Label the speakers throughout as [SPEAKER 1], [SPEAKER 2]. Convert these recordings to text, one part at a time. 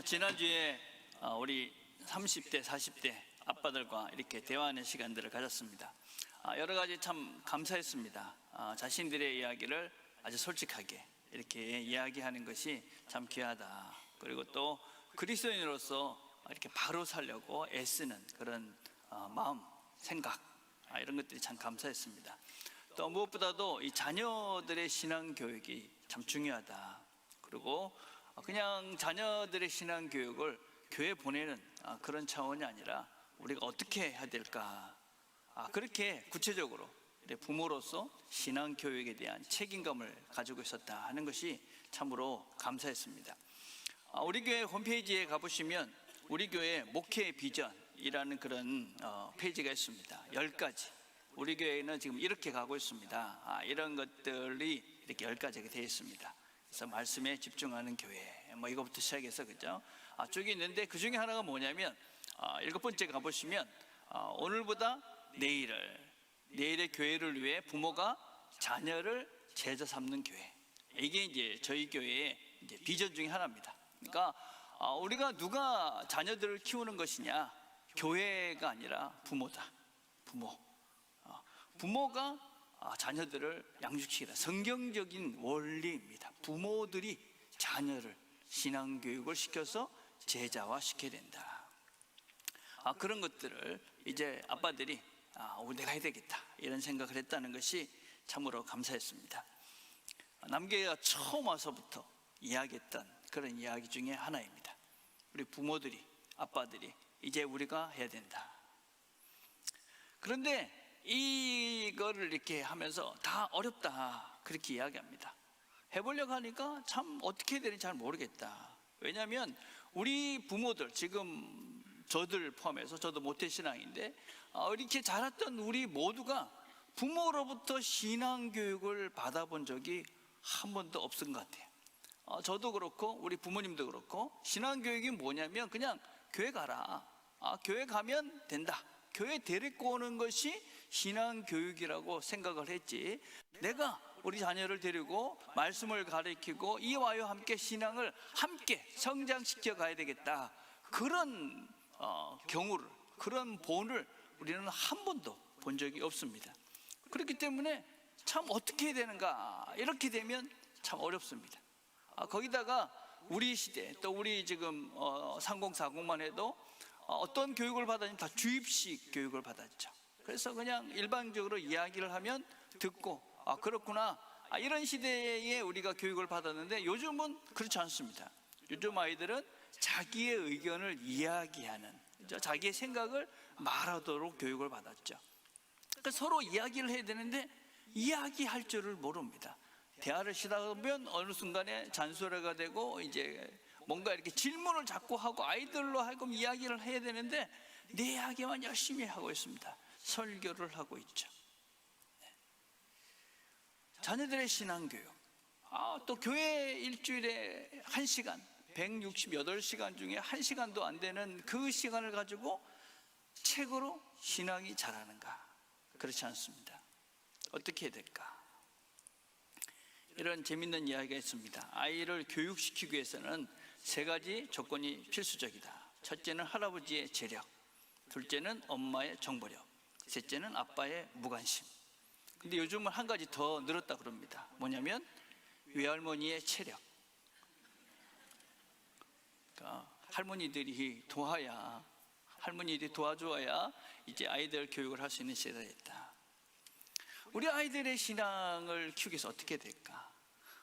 [SPEAKER 1] 지난주에 우리 30대, 40대 아빠들과 이렇게 대화하는 시간들을 가졌습니다. 여러 가지 참 감사했습니다. 자신들의 이야기를 아주 솔직하게 이렇게 이야기하는 것이 참 귀하다. 그리고 또 그리스도인으로서 이렇게 바로 살려고 애쓰는 그런 마음, 생각, 이런 것들이 참 감사했습니다. 또 무엇보다도 이 자녀들의 신앙 교육이 참 중요하다. 그리고 그냥 자녀들의 신앙 교육을 교회 보내는 그런 차원이 아니라 우리가 어떻게 해야 될까, 그렇게 구체적으로 부모로서 신앙 교육에 대한 책임감을 가지고 있었다 하는 것이 참으로 감사했습니다. 우리 교회 홈페이지에 가보시면 우리 교회 목회 비전이라는 그런 페이지가 있습니다. 10가지. 우리 교회는 지금 이렇게 가고 있습니다. 이런 것들이 이렇게 10가지가 되어 있습니다. 그래서 말씀에 집중하는 교회, 이거부터 시작해서, 그죠? 쭉 있는데 그 중에 하나가 뭐냐면 7번째 가보시면 오늘보다 내일의 교회를 위해 부모가 자녀를 제자 삼는 교회. 이게 이제 저희 교회의 이제 비전 중에 하나입니다. 그러니까 우리가 누가 자녀들을 키우는 것이냐, 교회가 아니라 부모다. 부모가 자녀들을 양육시키라. 성경적인 원리입니다. 부모들이 자녀를 신앙교육을 시켜서 제자화 시켜야 된다. 그런 것들을 이제 아빠들이 내가 해야 되겠다 이런 생각을 했다는 것이 참으로 감사했습니다. 남계가 처음 와서부터 이야기했던 그런 이야기 중에 하나입니다. 우리 부모들이, 아빠들이 이제 우리가 해야 된다. 그런데 이거를 이렇게 하면서 다 어렵다 그렇게 이야기합니다. 해보려고 하니까 참 어떻게 해야 되는지 잘 모르겠다. 왜냐하면 우리 부모들, 지금 저들 포함해서 저도 모태신앙인데 이렇게 자랐던 우리 모두가 부모로부터 신앙교육을 받아본 적이 한 번도 없은 것 같아요. 저도 그렇고 우리 부모님도 그렇고 신앙교육이 뭐냐면 그냥 교회 가라, 교회 가면 된다, 교회 데리고 오는 것이 신앙교육이라고 생각을 했지, 내가 우리 자녀를 데리고 말씀을 가르치고 이와요 함께 신앙을 함께 성장시켜 가야 되겠다, 그런 경우를, 그런 본을 우리는 한 번도 본 적이 없습니다. 그렇기 때문에 참 어떻게 해야 되는가, 이렇게 되면 참 어렵습니다. 거기다가 우리 시대, 또 우리 지금 3040만 해도 어떤 교육을 받았냐면 다 주입식 교육을 받았죠. 그래서 그냥 일반적으로 이야기를 하면 듣고 그렇구나, 이런 시대에 우리가 교육을 받았는데 요즘은 그렇지 않습니다. 요즘 아이들은 자기의 의견을 이야기하는, 자기의 생각을 말하도록 교육을 받았죠. 그러니까 서로 이야기를 해야 되는데 이야기할 줄을 모릅니다. 대화를 시다 보면 어느 순간에 잔소리가 되고 이제 뭔가 이렇게 질문을 자꾸 하고 아이들로 하여금 이야기를 해야 되는데 내 이야기만 열심히 하고 있습니다. 설교를 하고 있죠. 자녀들의 신앙교육, 또 교회 일주일에 1시간, 168시간 중에 1시간도 안 되는 그 시간을 가지고 책으로 신앙이 자라는가? 그렇지 않습니다. 어떻게 해야 될까? 이런 재밌는 이야기가 있습니다. 아이를 교육시키기 위해서는 3가지 조건이 필수적이다. 첫째는 할아버지의 재력, 둘째는 엄마의 정보력, 셋째는 아빠의 무관심. 근데 요즘은 한 가지 더 늘었다 그럽니다. 뭐냐면 외할머니의 체력. 그러니까 할머니들이 도와줘야 이제 아이들 교육을 할 수 있는 시대가 됐다. 우리 아이들의 신앙을 키우기 위해서 어떻게 될까?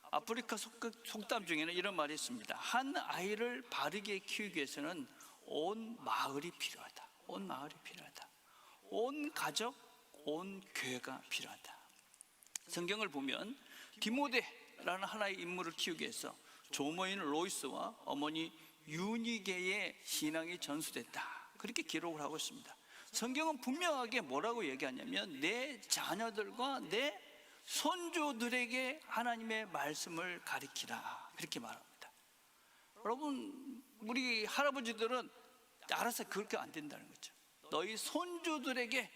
[SPEAKER 1] 아프리카 속담 중에는 이런 말이 있습니다. 한 아이를 바르게 키우기 위해서는 온 마을이 필요하다. 온 가족, 온 교회가 필요하다. 성경을 보면 디모데라는 하나의 인물을 키우기 위해서 조모인 로이스와 어머니 유니게의 신앙이 전수됐다, 그렇게 기록을 하고 있습니다. 성경은 분명하게 뭐라고 얘기하냐면 내 자녀들과 내 손주들에게 하나님의 말씀을 가르치라, 그렇게 말합니다. 여러분, 우리 할아버지들은 알아서 그렇게 안 된다는 거죠. 너희 손주들에게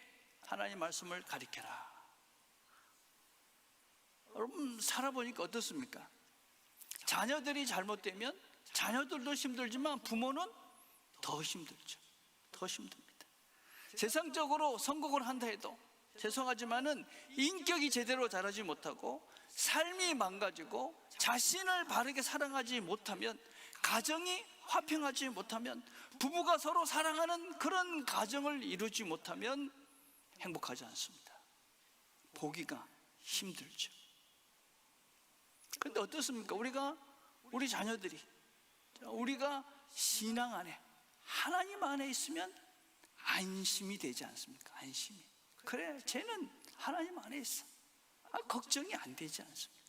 [SPEAKER 1] 하나님 말씀을 가르쳐라. 여러분, 살아보니까 어떻습니까? 자녀들이 잘못되면 자녀들도 힘들지만 부모는 더 힘들죠. 더 힘듭니다. 세상적으로 성공을 한다 해도 죄송하지만은 인격이 제대로 자라지 못하고 삶이 망가지고 자신을 바르게 사랑하지 못하면, 가정이 화평하지 못하면, 부부가 서로 사랑하는 그런 가정을 이루지 못하면 행복하지 않습니다. 보기가 힘들죠. 그런데 어떻습니까? 우리 자녀들이, 우리가 신앙 안에, 하나님 안에 있으면 안심이 되지 않습니까? 안심이. 그래, 쟤는 하나님 안에 있어. 걱정이 안 되지 않습니까?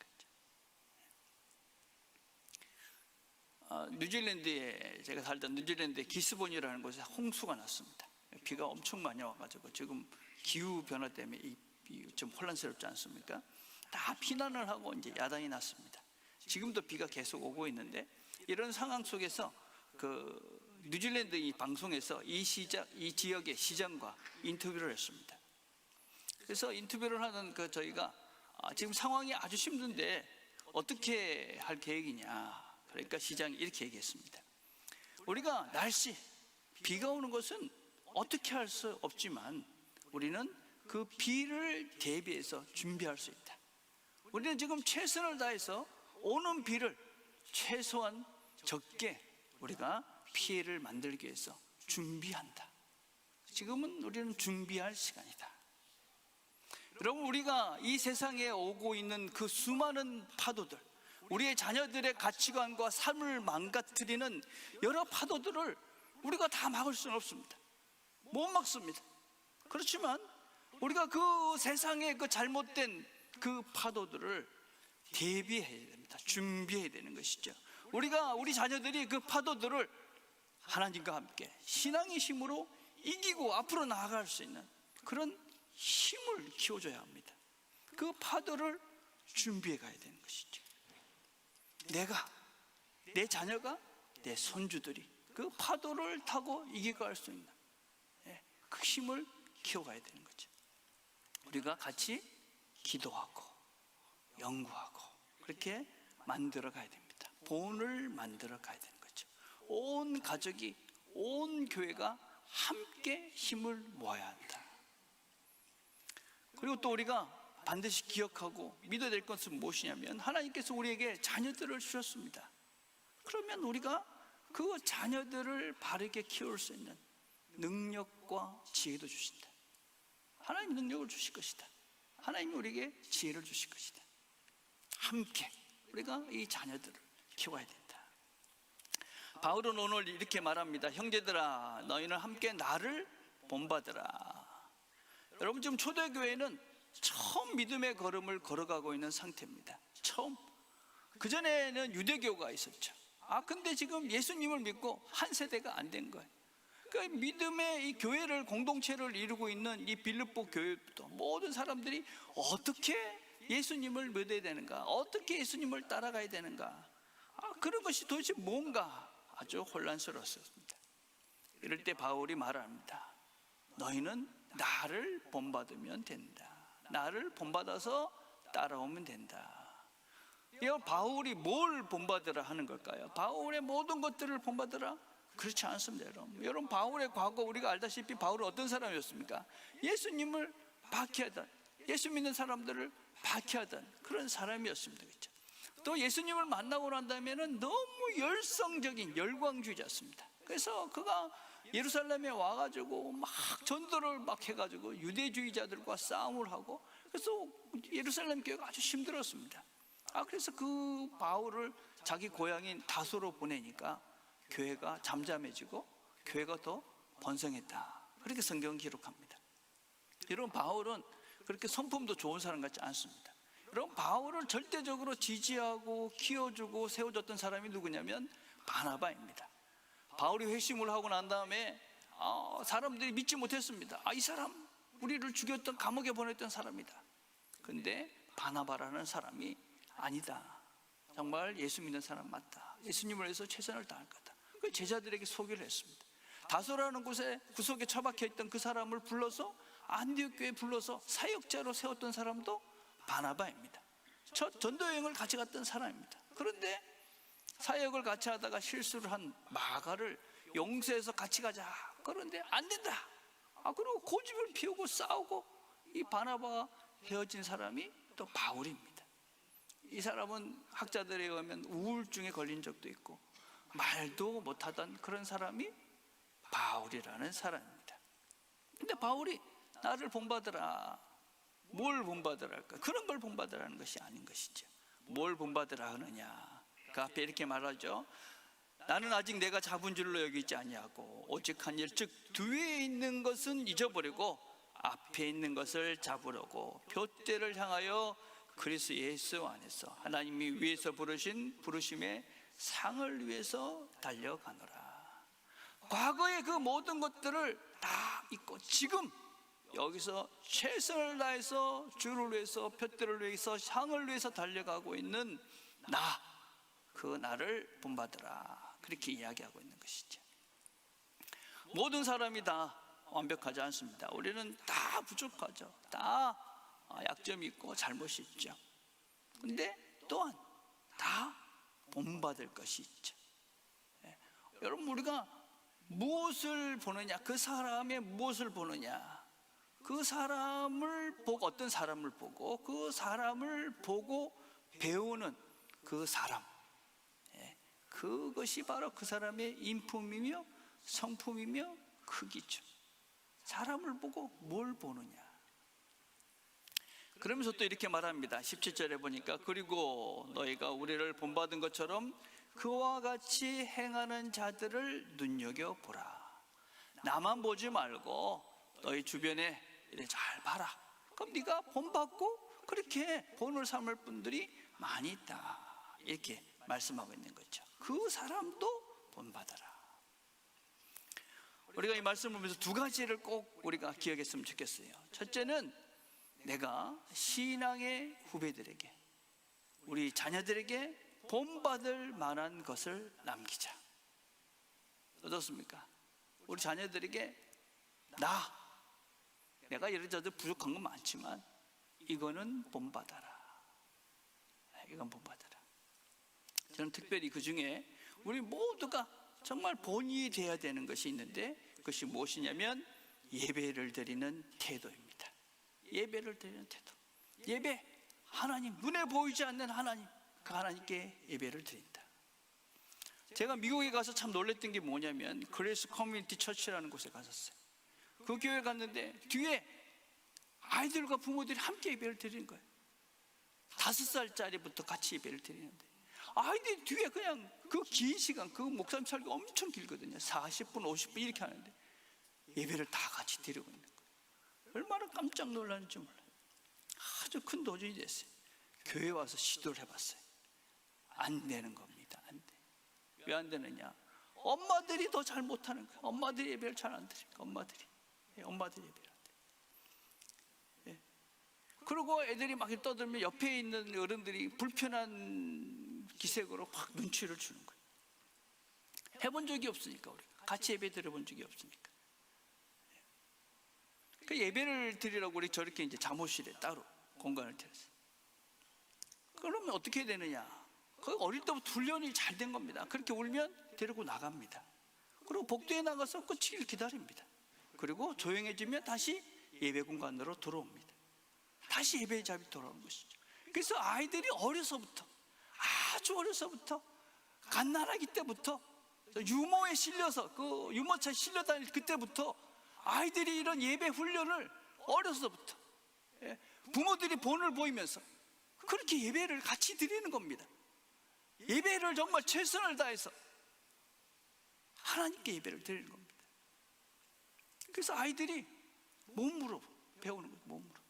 [SPEAKER 1] 뉴질랜드에, 제가 살던 뉴질랜드의 기스본이라는 곳에 홍수가 났습니다. 비가 엄청 많이 와가지고 지금 기후 변화 때문에 좀 혼란스럽지 않습니까? 다 피난을 하고 이제 야단이 났습니다. 지금도 비가 계속 오고 있는데, 이런 상황 속에서 뉴질랜드 이 방송에서 이 지역의 시장과 인터뷰를 했습니다. 그래서 인터뷰를 하는 저희가 지금 상황이 아주 힘든데 어떻게 할 계획이냐. 그러니까 시장이 이렇게 얘기했습니다. 우리가 비가 오는 것은 어떻게 할 수 없지만 우리는 그 비를 대비해서 준비할 수 있다. 우리는 지금 최선을 다해서 오는 비를 최소한 적게 우리가 피해를 만들기 위해서 준비한다. 지금은 우리는 준비할 시간이다. 여러분, 우리가 이 세상에 오고 있는 그 수많은 파도들, 우리의 자녀들의 가치관과 삶을 망가뜨리는 여러 파도들을 우리가 다 막을 수는 없습니다. 못 막습니다. 그렇지만 우리가 그 세상의 그 잘못된 그 파도들을 대비해야 됩니다. 준비해야 되는 것이죠. 우리 자녀들이 그 파도들을 하나님과 함께 신앙의 힘으로 이기고 앞으로 나아갈 수 있는 그런 힘을 키워줘야 합니다. 그 파도를 준비해 가야 되는 것이죠. 내 자녀가, 내 손주들이 그 파도를 타고 이겨갈 수 있는 그 힘을 키워가야 되는 거죠. 우리가 같이 기도하고 연구하고 그렇게 만들어 가야 됩니다. 본을 만들어 가야 되는 거죠. 온 가족이, 온 교회가 함께 힘을 모아야 한다. 그리고 또 우리가 반드시 기억하고 믿어야 될 것은 무엇이냐면, 하나님께서 우리에게 자녀들을 주셨습니다. 그러면 우리가 그 자녀들을 바르게 키울 수 있는 능력과 지혜도 주신다. 하나님 능력을 주실 것이다. 하나님이 우리에게 지혜를 주실 것이다. 함께 우리가 이 자녀들을 키워야 된다. 바울은 오늘 이렇게 말합니다. 형제들아, 너희는 함께 나를 본받으라. 여러분, 지금 초대교회는 처음 믿음의 걸음을 걸어가고 있는 상태입니다. 처음. 그전에는 유대교가 있었죠. 근데 지금 예수님을 믿고 한 세대가 안 된 거예요. 그러니까 믿음의 이 교회를, 공동체를 이루고 있는 이 빌립보 교회부터 모든 사람들이 어떻게 예수님을 믿어야 되는가, 어떻게 예수님을 따라가야 되는가, 그런 것이 도대체 뭔가 아주 혼란스러웠습니다. 이럴 때 바울이 말합니다. 너희는 나를 본받으면 된다. 나를 본받아서 따라오면 된다. 이거 바울이 뭘 본받으라 하는 걸까요? 바울의 모든 것들을 본받으라? 그렇지 않습니다, 여러분. 여러분, 바울의 과거 우리가 알다시피 바울은 어떤 사람이었습니까? 예수님을 박해하던, 예수 믿는 사람들을 박해하던 그런 사람이었습니다. 그렇죠? 또 예수님을 만나고 난 다음에는 너무 열성적인 열광주의자였습니다. 그래서 그가 예루살렘에 와가지고 막 전도를 막 해가지고 유대주의자들과 싸움을 하고, 그래서 예루살렘 교회가 아주 힘들었습니다. 그래서 그 바울을 자기 고향인 다소로 보내니까 교회가 잠잠해지고 교회가 더 번성했다. 그렇게 성경은 기록합니다. 여러분, 바울은 그렇게 성품도 좋은 사람 같지 않습니다. 여러분, 바울을 절대적으로 지지하고 키워주고 세워줬던 사람이 누구냐면 바나바입니다. 바울이 회심을 하고 난 다음에 사람들이 믿지 못했습니다. 이 사람 우리를 죽였던, 감옥에 보냈던 사람이다. 근데 바나바라는 사람이 아니다. 정말 예수 믿는 사람 맞다. 예수님을 위해서 최선을 다할 거다. 그 제자들에게 소개를 했습니다. 다소라는 곳에 구석에 처박혀 있던 그 사람을 불러서 안디옥 교회에 불러서 사역자로 세웠던 사람도 바나바입니다. 첫 전도 여행을 같이 갔던 사람입니다. 그런데 사역을 같이 하다가 실수를 한 마가를 용서해서 같이 가자. 그런데 안 된다. 그리고 고집을 피우고 싸우고 이 바나바와 헤어진 사람이 또 바울입니다. 이 사람은 학자들에 의하면 우울증에 걸린 적도 있고 말도 못하던 그런 사람이 바울이라는 사람입니다. 근데 바울이 나를 본받으라. 뭘 본받으라 할까? 그런 걸 본받으라는 것이 아닌 것이죠. 뭘 본받으라 하느냐? 그 앞에 이렇게 말하죠. 나는 아직 내가 잡은 줄로 여기지 아니하고 오직 한 일, 즉 뒤에 있는 것은 잊어버리고 앞에 있는 것을 잡으려고 둏대를 향하여 그리스도 예수 안에서 하나님이 위에서 부르신 부르심의 상을 위해서 달려가노라. 과거의 그 모든 것들을 다 잊고 지금 여기서 최선을 다해서 주를 위해서 둏대를 위해서 상을 위해서 달려가고 있는 그 나를 본받으라. 그렇게 이야기하고 있는 것이죠. 모든 사람이 다 완벽하지 않습니다. 우리는 다 부족하죠. 다 약점이 있고 잘못이 있죠. 근데 또한 다 본받을 것이 있죠. 여러분, 우리가 무엇을 보느냐, 그 사람의 무엇을 보느냐, 그 사람을 보고, 어떤 사람을 보고 그 사람을 보고 배우는 그 사람, 그것이 바로 그 사람의 인품이며 성품이며 크기죠. 사람을 보고 뭘 보느냐. 그러면서 또 이렇게 말합니다. 17절에 보니까 그리고 너희가 우리를 본받은 것처럼 그와 같이 행하는 자들을 눈여겨보라. 나만 보지 말고 너희 주변에 이래 잘 봐라. 그럼 네가 본받고 그렇게 본을 삼을 분들이 많이 있다. 이렇게 말씀하고 있는 거죠. 그 사람도 본받아라. 우리가 이 말씀을 보면서 두 가지를 꼭 우리가 기억했으면 좋겠어요. 첫째는 내가 신앙의 후배들에게, 우리 자녀들에게 본받을 만한 것을 남기자. 어떻습니까? 우리 자녀들에게 내가 예를 들어서 부족한 건 많지만 이거는 본받아라. 이건 본받아라. 저는 특별히 그 중에 우리 모두가 정말 본이 되어야 되는 것이 있는데 그것이 무엇이냐면 예배를 드리는 태도입니다. 예배를 드리는 태도. 예배, 하나님, 눈에 보이지 않는 하나님, 그 하나님께 예배를 드린다. 제가 미국에 가서 참 놀랬던 게 뭐냐면 그레이스 커뮤니티 처치라는 곳에 갔었어요. 그 교회 갔는데 뒤에 아이들과 부모들이 함께 예배를 드리는 거예요. 5살짜리부터 같이 예배를 드리는데 아이들이 뒤에 그냥 그 긴 시간, 그 목사님 설교 엄청 길거든요. 40분, 50분 이렇게 하는데 예배를 다 같이 드리고 있는 거예요. 얼마나 깜짝 놀랐는지 몰라요. 아주 큰 도전이 됐어요. 교회 와서 시도를 해봤어요. 안 되는 겁니다. 안 돼. 왜 안 되느냐? 엄마들이 더 잘 못하는 거예요. 엄마들이 예배를 잘 안 드리니까. 엄마들이 예배를 안 드려요. 그리고 애들이 막 떠들면 옆에 있는 어른들이 불편한 기색으로 확 눈치를 주는 거예요. 해본 적이 없으니까, 우리가 같이 예배 드려본 적이 없으니까. 그 예배를 드리라고 우리 저렇게 이제 잠옷실에 따로 공간을 들였어요. 그러면 어떻게 해야 되느냐? 그 어릴 때부터 훈련이 잘 된 겁니다. 그렇게 울면 데리고 나갑니다. 그리고 복도에 나가서 끝이길 기다립니다. 그리고 조용해지면 다시 예배 공간으로 들어옵니다. 다시 예배의 자리 돌아오는 것이죠. 그래서 아이들이 어려서부터, 아주 어려서부터, 갓난아기 때부터 유모에 실려서, 그 유모차에 실려 다닐 그때부터 아이들이 이런 예배 훈련을 어려서부터 부모들이 본을 보이면서 그렇게 예배를 같이 드리는 겁니다. 예배를 정말 최선을 다해서 하나님께 예배를 드리는 겁니다. 그래서 아이들이 몸으로 배우는 거예요. 몸으로.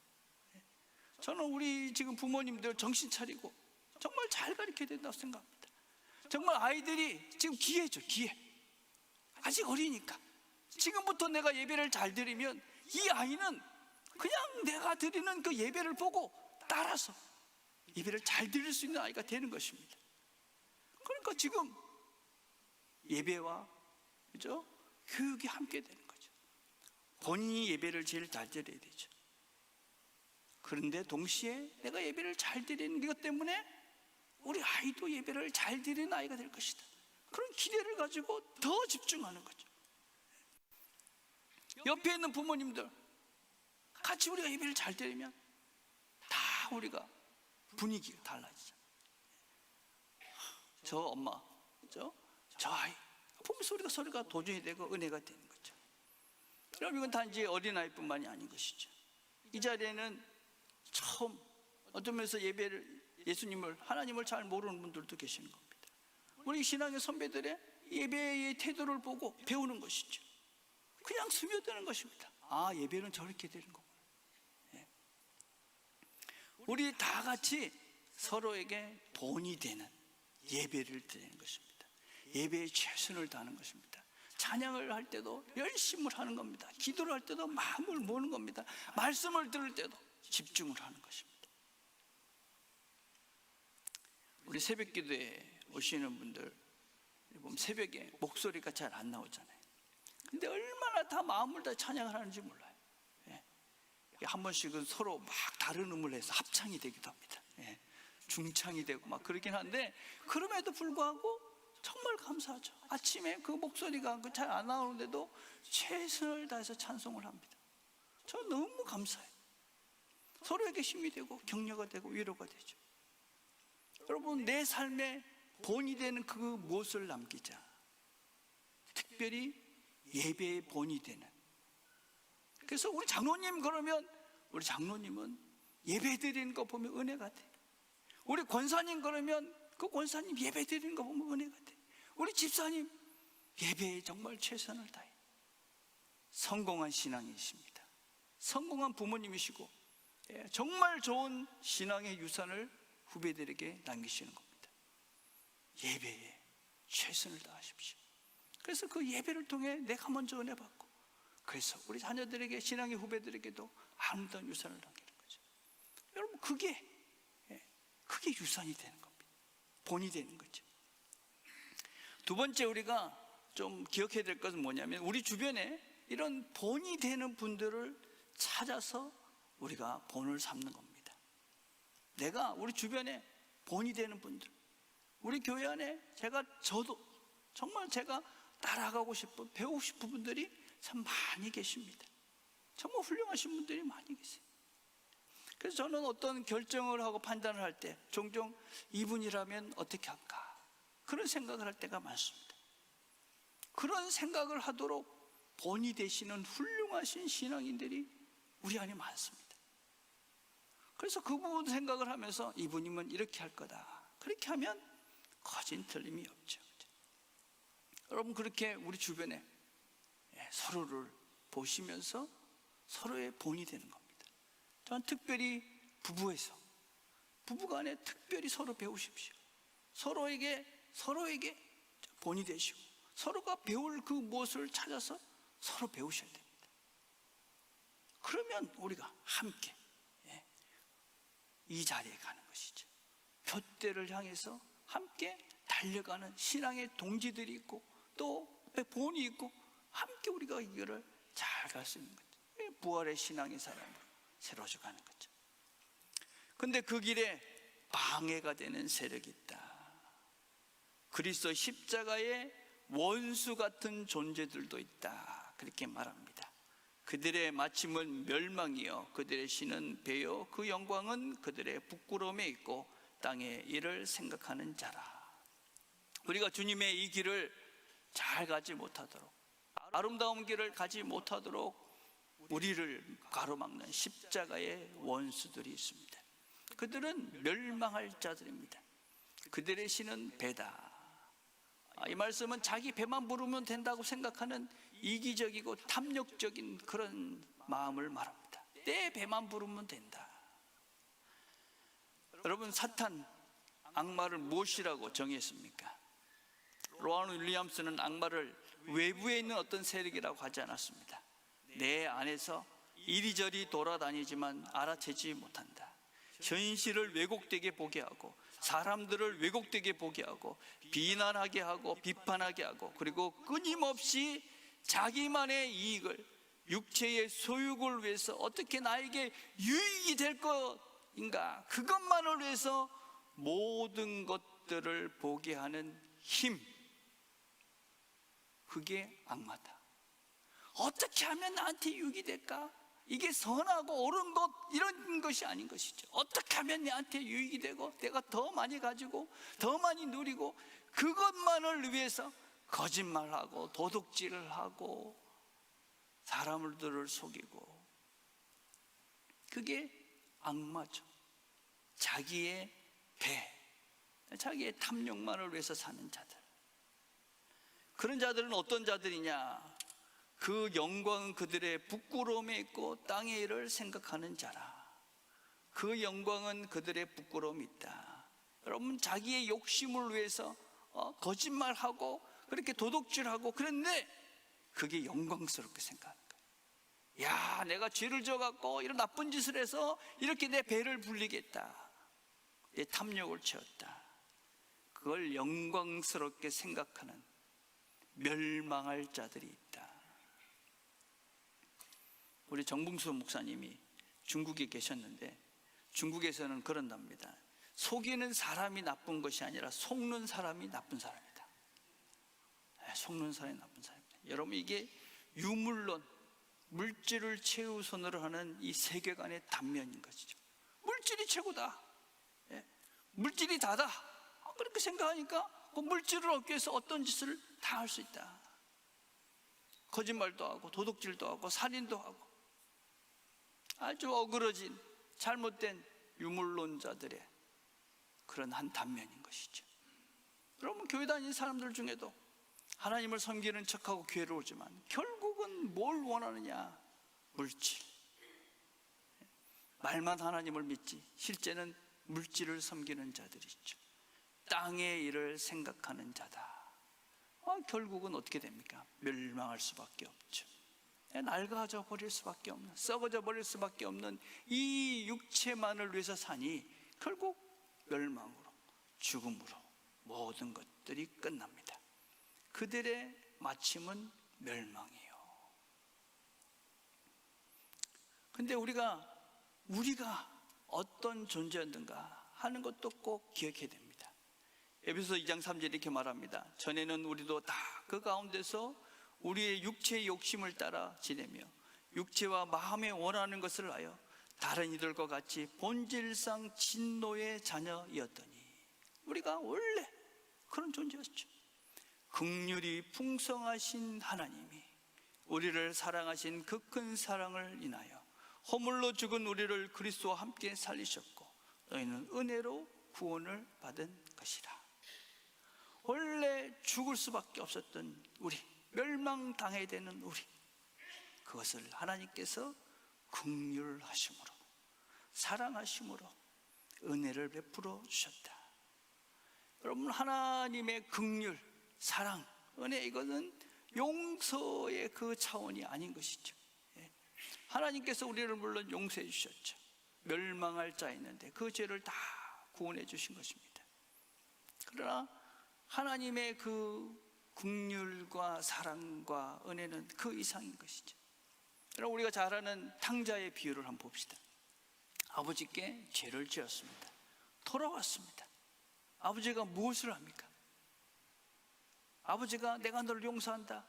[SPEAKER 1] 저는 우리 지금 부모님들 정신 차리고 정말 잘 가르쳐야 된다고 생각합니다. 정말 아이들이 지금 기회죠, 기회. 아직 어리니까 지금부터 내가 예배를 잘 드리면 이 아이는 그냥 내가 드리는 그 예배를 보고 따라서 예배를 잘 드릴 수 있는 아이가 되는 것입니다. 그러니까 지금 예배와 그죠? 교육이 함께 되는 거죠. 본인이 예배를 제일 잘 드려야 되죠. 그런데 동시에 내가 예배를 잘 드리는 것 때문에 우리 아이도 예배를 잘 드리는 아이가 될 것이다. 그런 기대를 가지고 더 집중하는 거죠. 옆에 있는 부모님들 같이 우리가 예배를 잘 드리면 다 우리가 분위기가 달라지죠. 저 엄마, 저 아이 보면서 우리가 서로가 도전이 되고 은혜가 되는 거죠. 여러분, 이건 단지 어린아이뿐만이 아닌 것이죠. 이 자리에는 처음 어떤 면에서 예수님을, 하나님을 잘 모르는 분들도 계시는 겁니다. 우리 신앙의 선배들의 예배의 태도를 보고 배우는 것이죠. 그냥 스며드는 것입니다. 아, 예배는 저렇게 되는 거구나. 예. 우리 다 같이 서로에게 본이 되는 예배를 드리는 것입니다. 예배에 최선을 다하는 것입니다. 찬양을 할 때도 열심을 하는 겁니다. 기도를 할 때도 마음을 모으는 겁니다. 말씀을 들을 때도 집중을 하는 것입니다. 우리 새벽 기도에 오시는 분들 보면 새벽에 목소리가 잘 안 나오잖아요. 근데 얼마나 다 마음을 다 찬양을 하는지 몰라요. 예. 한 번씩은 서로 막 다른 음을 해서 합창이 되기도 합니다. 예. 중창이 되고 막 그러긴 한데, 그럼에도 불구하고 정말 감사하죠. 아침에 그 목소리가 잘 안 나오는데도 최선을 다해서 찬송을 합니다. 저 너무 감사해요. 서로에게 힘이 되고 격려가 되고 위로가 되죠. 여러분, 내 삶에 본이 되는 그 무엇을 남기자. 특별히 예배의 본이 되는. 그래서 우리 장로님, 그러면 우리 장로님은 예배 드리는 거 보면 은혜가 돼. 우리 권사님, 그러면 그 권사님 예배 드리는 거 보면 은혜가 돼. 우리 집사님 예배에 정말 최선을 다해. 성공한 신앙이십니다. 성공한 부모님이시고, 정말 좋은 신앙의 유산을 후배들에게 남기시는 겁니다. 예배에 최선을 다하십시오. 그래서 그 예배를 통해 내가 먼저 은혜 받고, 그래서 우리 자녀들에게, 신앙의 후배들에게도 아름다운 유산을 남기는 거죠. 여러분, 그게 유산이 되는 겁니다. 본이 되는 거죠. 두 번째, 우리가 좀 기억해야 될 것은 뭐냐면, 우리 주변에 이런 본이 되는 분들을 찾아서 우리가 본을 삼는 겁니다. 내가 우리 주변에 본이 되는 분들, 우리 교회 안에 저도 정말 제가 따라가고 싶은, 배우고 싶은 분들이 참 많이 계십니다. 정말 훌륭하신 분들이 많이 계세요. 그래서 저는 어떤 결정을 하고 판단을 할 때 종종 이분이라면 어떻게 할까, 그런 생각을 할 때가 많습니다. 그런 생각을 하도록 본이 되시는 훌륭하신 신앙인들이 우리 안에 많습니다. 그래서 그 부분 생각을 하면서 이분이면 이렇게 할 거다, 그렇게 하면 거진 틀림이 없죠. 여러분, 그렇게 우리 주변에 서로를 보시면서 서로의 본이 되는 겁니다. 저는 특별히 부부간에 특별히 서로 배우십시오. 서로에게 본이 되시고, 서로가 배울 그 무엇을 찾아서 서로 배우셔야 됩니다. 그러면 우리가 함께 이 자리에 가는 것이죠. 둯대를 향해서 함께 달려가는 신앙의 동지들이 있고, 또 본이 있고, 함께 우리가 이 길을 잘 갈 수 있는 거죠. 부활의 신앙의 사람으로 세워져 가는 거죠. 근데 그 길에 방해가 되는 세력이 있다. 그리스도 십자가의 원수 같은 존재들도 있다, 그렇게 말합니다. 그들의 마침은 멸망이요, 그들의 신은 배요, 그 영광은 그들의 부끄러움에 있고 땅의 일을 생각하는 자라. 우리가 주님의 이 길을 잘 가지 못하도록, 아름다운 길을 가지 못하도록 우리를 가로막는 십자가의 원수들이 있습니다. 그들은 멸망할 자들입니다. 그들의 신은 배다. 이 말씀은 자기 배만 부르면 된다고 생각하는 이기적이고 탐욕적인 그런 마음을 말합니다. 내 배만 부르면 된다. 여러분, 사탄, 악마를 무엇이라고 정의했습니까? 로안 윌리엄스는 악마를 외부에 있는 어떤 세력이라고 하지 않았습니다. 내 안에서 이리저리 돌아다니지만 알아채지 못한다. 현실을 왜곡되게 보게 하고, 사람들을 왜곡되게 보게 하고, 비난하게 하고, 비판하게 하고, 그리고 끊임없이 자기만의 이익을, 육체의 소유를 위해서 어떻게 나에게 유익이 될 것인가, 그것만을 위해서 모든 것들을 보게 하는 힘, 그게 악마다. 어떻게 하면 나한테 유익이 될까? 이게 선하고 옳은 것, 이런 것이 아닌 것이죠. 어떻게 하면 나한테 유익이 되고 내가 더 많이 가지고 더 많이 누리고, 그것만을 위해서 거짓말하고 도둑질을 하고 사람들을 속이고, 그게 악마죠. 자기의 배, 자기의 탐욕만을 위해서 사는 자들. 그런 자들은 어떤 자들이냐? 그 영광은 그들의 부끄러움에 있고 땅의 일을 생각하는 자라. 그 영광은 그들의 부끄러움이 있다. 여러분, 자기의 욕심을 위해서 거짓말하고 그렇게 도둑질하고, 그런데 그게 영광스럽게 생각하는 거예요. 야, 내가 죄를 져갖고 이런 나쁜 짓을 해서 이렇게 내 배를 불리겠다, 내 탐욕을 채웠다. 그걸 영광스럽게 생각하는 멸망할 자들이 있다. 우리 정봉수 목사님이 중국에 계셨는데, 중국에서는 그런답니다. 속이는 사람이 나쁜 것이 아니라 속는 사람이 나쁜 사람이다. 속는 사람이 나쁜 사람이다. 여러분, 이게 유물론, 물질을 최우선으로 하는 이 세계관의 단면인 것이죠. 물질이 최고다, 물질이 다다, 그렇게 생각하니까 그 물질을 얻기 위해서 어떤 짓을 다 할 수 있다. 거짓말도 하고 도둑질도 하고 살인도 하고, 아주 어그러진 잘못된 유물론자들의 그런 한 단면인 것이죠. 여러분, 교회 다니는 사람들 중에도 하나님을 섬기는 척하고 교회를 오지만 결국은 뭘 원하느냐? 물질. 말만 하나님을 믿지 실제는 물질을 섬기는 자들이 있죠. 땅의 일을 생각하는 자다. 결국은 어떻게 됩니까? 멸망할 수밖에 없죠. 낡아져 버릴 수밖에 없는, 썩어져 버릴 수밖에 없는 이 육체만을 위해서 사니 결국 멸망으로, 죽음으로 모든 것들이 끝납니다. 그들의 마침은 멸망이에요. 근데 우리가 어떤 존재였는가 하는 것도 꼭 기억해야 됩니다. 에베소서 2장 3절 이렇게 말합니다. 전에는 우리도 다 그 가운데서 우리의 육체의 욕심을 따라 지내며 육체와 마음에 원하는 것을 하여 다른 이들과 같이 본질상 진노의 자녀이었더니, 우리가 원래 그런 존재였죠. 긍휼이 풍성하신 하나님이 우리를 사랑하신 그 큰 사랑을 인하여 허물로 죽은 우리를 그리스도와 함께 살리셨고 너희는 은혜로 구원을 받은 것이라. 원래 죽을 수밖에 없었던 우리, 멸망당해야 되는 우리, 그것을 하나님께서 긍휼하심으로, 사랑하심으로 은혜를 베풀어 주셨다. 여러분, 하나님의 긍휼, 사랑, 은혜, 이것은 용서의 그 차원이 아닌 것이죠. 하나님께서 우리를 물론 용서해 주셨죠. 멸망할 자 있는데 그 죄를 다 구원해 주신 것입니다. 그러나 하나님의 그 긍휼과 사랑과 은혜는 그 이상인 것이죠. 여러분, 우리가 잘 아는 탕자의 비유를 한번 봅시다. 아버지께 죄를 지었습니다. 돌아왔습니다. 아버지가 무엇을 합니까? 아버지가 내가 너를 용서한다?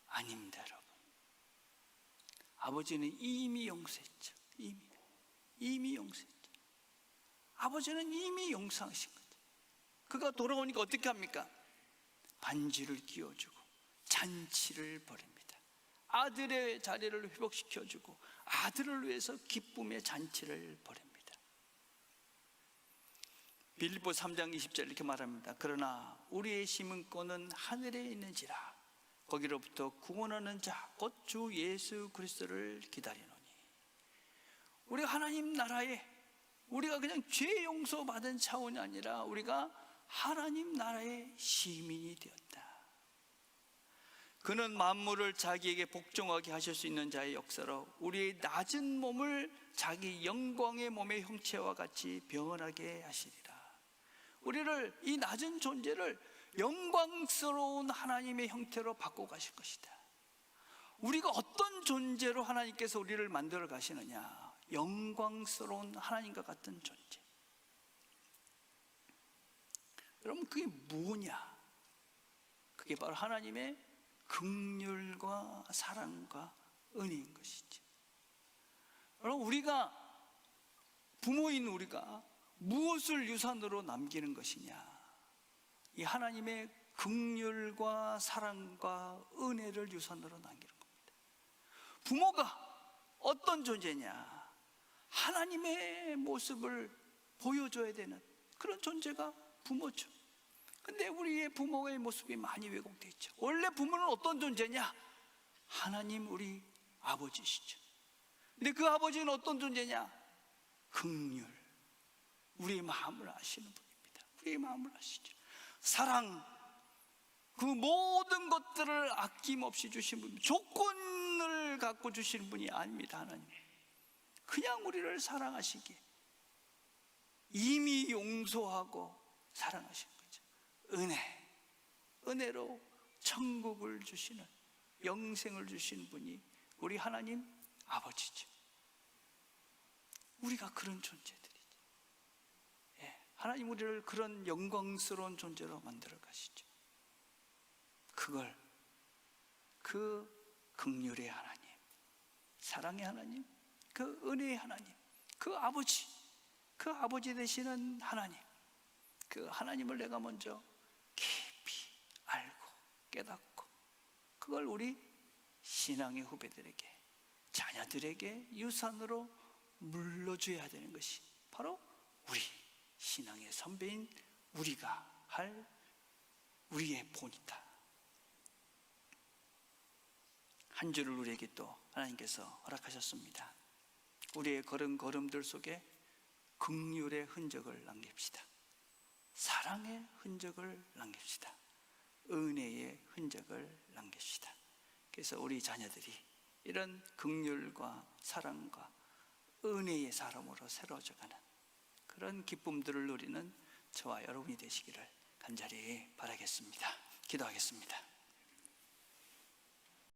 [SPEAKER 1] 아닙니다, 여러분. 아버지는 이미 용서했죠. 이미 용서했죠. 아버지는 이미 용서하신 거죠. 그가 돌아오니까 어떻게 합니까? 반지를 끼워주고 잔치를 벌입니다. 아들의 자리를 회복시켜주고 아들을 위해서 기쁨의 잔치를 벌입니다. 빌립보 3장 20절 이렇게 말합니다. 그러나 우리의 심은권은 하늘에 있는지라 거기로부터 구원하는 자 곧 주 예수 그리스도를 기다리노니. 우리가 하나님 나라에, 우리가 그냥 죄 용서 받은 차원이 아니라 우리가 하나님 나라의 시민이 되었다. 그는 만물을 자기에게 복종하게 하실 수 있는 자의 역사로 우리의 낮은 몸을 자기 영광의 몸의 형체와 같이 변하게 하시리라. 우리를, 이 낮은 존재를 영광스러운 하나님의 형태로 바꿔 가실 것이다. 우리가 어떤 존재로 하나님께서 우리를 만들어 가시느냐? 영광스러운 하나님과 같은 존재. 여러분 그게 뭐냐? 그게 바로 하나님의 긍휼과 사랑과 은혜인 것이지. 여러분 우리가 부모인 우리가 무엇을 유산으로 남기는 것이냐? 이 하나님의 긍휼과 사랑과 은혜를 유산으로 남기는 겁니다. 부모가 어떤 존재냐? 하나님의 모습을 보여줘야 되는 그런 존재가 부모죠. 근데 우리의 부모의 모습이 많이 왜곡되어 있죠. 원래 부모는 어떤 존재냐? 하나님 우리 아버지시죠. 근데 그 아버지는 어떤 존재냐? 긍휼, 우리의 마음을 아시는 분입니다. 우리의 마음을 아시죠. 사랑, 그 모든 것들을 아낌없이 주신 분, 조건을 갖고 주시는 분이 아닙니다. 하나님 그냥 우리를 사랑하시기에 이미 용서하고 사랑하신 거죠. 은혜로 천국을 주시는, 영생을 주시는 분이 우리 하나님 아버지죠. 우리가 그런 존재들이죠. 하나님 우리를 그런 영광스러운 존재로 만들어 가시죠. 그걸 그 긍휼의 하나님, 사랑의 하나님, 그 은혜의 하나님, 그 아버지 되시는 하나님, 그 하나님을 내가 먼저 깊이 알고 깨닫고 그걸 우리 신앙의 후배들에게, 자녀들에게 유산으로 물려줘야 되는 것이 바로 우리 신앙의 선배인 우리가 할 우리의 본이다. 한 주를 우리에게 또 하나님께서 허락하셨습니다. 우리의 걸음들 속에 긍휼의 흔적을 남깁시다. 사랑의 흔적을 남깁시다. 은혜의 흔적을 남깁시다. 그래서 우리 자녀들이 이런 긍휼과 사랑과 은혜의 사람으로 새로워져가는 그런 기쁨들을 누리는 저와 여러분이 되시기를 간절히 바라겠습니다. 기도하겠습니다.